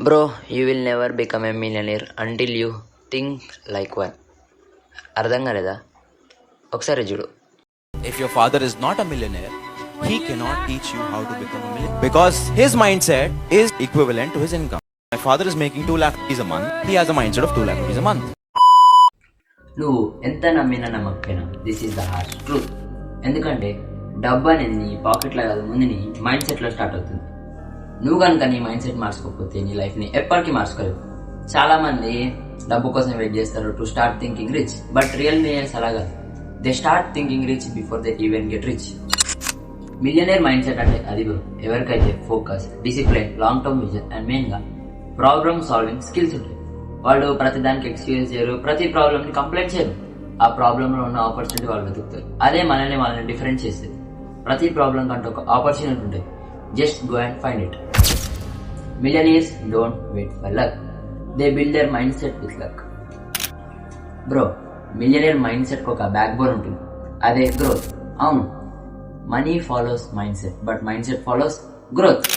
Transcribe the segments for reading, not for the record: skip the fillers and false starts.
Bro, you will never become a millionaire until you think like one. అర్థం కాలేదా? ఒకసారి చూడు. If your father is not a millionaire, he cannot teach you how to become a millionaire because his mindset is equivalent to his income. My father is making 2 lakh rupees a month. He has a mindset of 2 lakh rupees a month. నువ్వు ఎంత నమ్మినా నమ్మకపోయినా this is the harsh truth. ఎందుకంటే డబ్బు అనేది నీ పాకెట్లో కాదు, ముందు నీ మైండ్ సెట్లో స్టార్ట్ అవుతుంది. నువ్వు కనుక నీ మైండ్ సెట్ మార్చుకోకపోతే నీ లైఫ్ని ఎప్పటికీ మార్చుకోలేవు. చాలా మంది డబ్బు కోసం వెయిట్ చేస్తారు to start thinking rich, but real millionaires అలా కాదు. They start thinking rich before they even get rich. Millionaire mind set అంటే అది ఎవరికైతే focus, discipline, long term vision and మెయిన్గా ప్రాబ్లమ్ సాల్వింగ్ స్కిల్స్ ఉంటాయి. వాళ్ళు ప్రతి దానికి ఎక్స్పీరియన్స్ చేయరు, ప్రతి ప్రాబ్లమ్ని కంప్లైంట్ చేయరు. ఆ ప్రాబ్లంలో ఉన్న ఆపర్చునిటీ వాళ్ళు వెతుకుతారు. అదే వాళ్ళని డిఫరెంట్ చేస్తుంది. ప్రతి ప్రాబ్లం కంటే ఒక ఆపర్చునిటీ ఉంటుంది. Just go and find it. Millionaires don't wait for luck. They build their mindset with luck. Bro, millionaire mindset కు ఒక బ్యాక్ బోన్ ఉంటుంది. అదే గ్రోత్. అవును, money follows mindset, but mindset follows growth.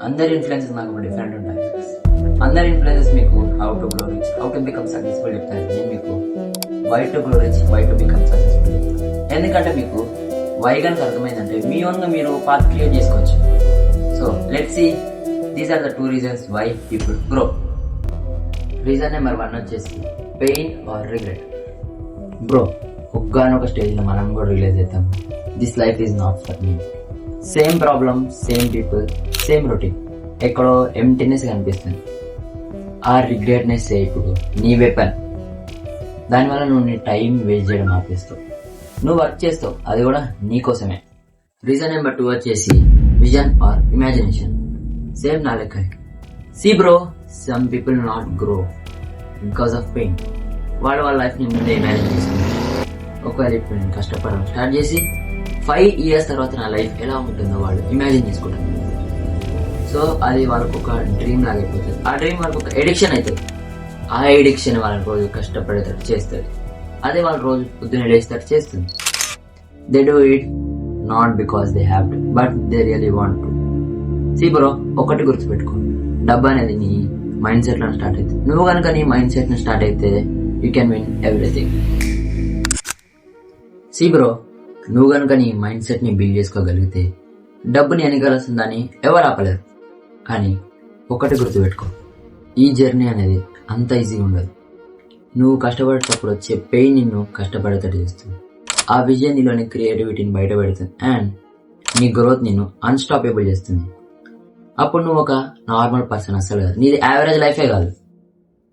అందరి influences నాకు ఒక different ఉంటాయి. అందరి ఇన్ఫ్లుయెన్సెస్ మీకు how to grow rich, how to become successful చెప్తారు. నేను మీకు why to grow rich, why to become successful చెప్తాను. ఎందుకంటే మీకు వై కనుక అర్థమైందంటే మీ ఓన్గా మీరు పాత్ క్రియేట్ చేసుకోవచ్చు. So let's see, these are the 2 reasons why people grow. Reason number 1 వచ్చేసి పెయిన్ ఆర్ రిగ్రెట్. బ్రో, ఒక్కనొక స్టేజ్లో మనం కూడా రియలైజ్ అవుతాం, this life is not for me. Same problem, same people, same routine, ఎక్కడో emptiness కనిపిస్తుంది. ఆ రిగ్రెట్నెస్ ఇప్పుడు నీ వెపన్. దానివల్ల నువ్వు నీ టైం వేస్ట్ చేయడం ఆపేస్తావు. నువ్వు వర్క్ చేస్తావు, అది కూడా నీకోసమే. రీజన్ నెంబర్ 2 వచ్చేసి విజన్ ఆర్ ఇమాజినేషన్. సేమ్ నా లెక్క. See bro, some people not grow because of pain. వాళ్ళ లైఫ్ ని ముందే ఇమాజిన్ చేసుకుంటారు. ఒకవేళ ఇప్పుడు నేను కష్టపడడం స్టార్ట్ చేసి 5 years తర్వాత నా లైఫ్ ఎలా ఉంటుందో వాళ్ళు ఇమాజిన్ చేసుకుంటారు. సో అది వాళ్ళకు ఒక డ్రీమ్ లాగా అయిపోతుంది. ఆ డ్రీమ్ వాళ్ళకి ఒక ఎడిక్షన్ అవుతుంది. ఆ ఎడిక్షన్ వాళ్ళని రోజు కష్టపడేటట్టు చేస్తుంది. అదే వాళ్ళు రోజు పొద్దున్న లేచేటట్టు చేస్తుంది. They do it not because they have to, but they really want to. See bro, ఒకటి గుర్తుపెట్టుకో, డబ్బు అనేది నీ మైండ్ సెట్ లో స్టార్ట్ అవుతుంది. నువ్వు కనుక నీ మైండ్ సెట్ ని స్టార్ట్ అయితే you can win everything. See bro, నువ్వు కనుక నీ మైండ్ సెట్ ని బిల్డ్ చేసుకోగలిగితే డబ్బుని ఎనగలుస్తుందని ఎవరు ఆపలేరు. కానీ ఒకటి గుర్తుపెట్టుకో, ఈ జర్నీ అనేది అంత ఈజీగా ఉండదు. నువ్వు కష్టపడేటప్పుడు వచ్చే పెయిన్ నిన్ను కష్టపడేటట్టు చేస్తుంది. ఆ విజన్ నీలోని క్రియేటివిటీని బయట పెడుతుంది అండ్ నీ గ్రోత్ నిన్ను అన్స్టాపబుల్ చేస్తుంది. అప్పుడు నువ్వు ఒక నార్మల్ పర్సన్ అసలు కాదు, నీది యావరేజ్ లైఫే కాదు.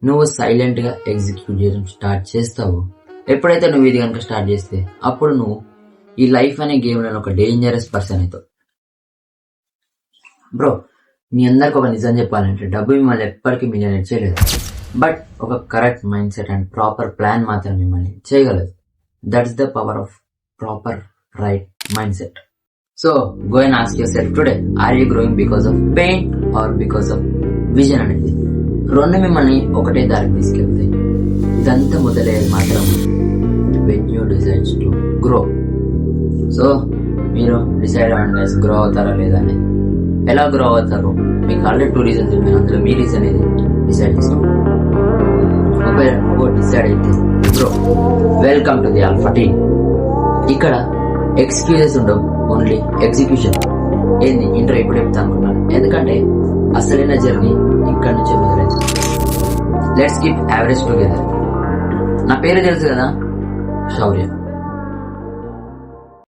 నువ్వు సైలెంట్ గా ఎగ్జిక్యూట్ చేయడం స్టార్ట్ చేస్తావు. ఎప్పుడైతే నువ్వు ఇది కనుక స్టార్ట్ చేస్తే అప్పుడు నువ్వు ఈ లైఫ్ అనే గేమ్ లో ఒక డేంజరస్ పర్సన్ అవుతావు. బ్రో, మీ అందరికి ఒక నిజం చెప్పాలంటే డబ్బు మిమ్మల్ని ఎప్పటికీ మిలియనేర్ చేయలేదు, బట్ ఒక correct mind set and proper plan మాత్రం మిమ్మల్ని చేయగలదు. That's the power of proper right mindset. So go and ask yourself today, are you growing because of pain or because of vision అనేది. రెండు మిమ్మల్ని ఒకటే దారికి తీసుకెళ్తాయి. ఇదంతా మొదలయ్యేది మాత్రం when you decide to grow. So మీరు డిసైడ్ అవ్వండి, గ్రో అవుతారా లేదా అని. ఎలా గ్రో అవుతారు మీకు ఆల్రెడీ 2 reasons చెప్పాను. అందులో మీ రీజన్ అనేది డిసైడ్ చేసుకోండి. ఒకవేళ నువ్వు డిసైడ్ అయితే bro, welcome to the alpha team. ఇక్కడ ఎక్స్క్యూజెస్ ఉండవు, ఓన్లీ ఎగ్జిక్యూషన్. ఏంది ఇంట్రో ఇప్పుడు చెప్తా అనుకున్నాను, ఎందుకంటే అసలైన జర్నీ ఇక్కడ నుంచే మొదలైంది. Let's keep average together. నా పేరు తెలుసు కదా, శౌర్య.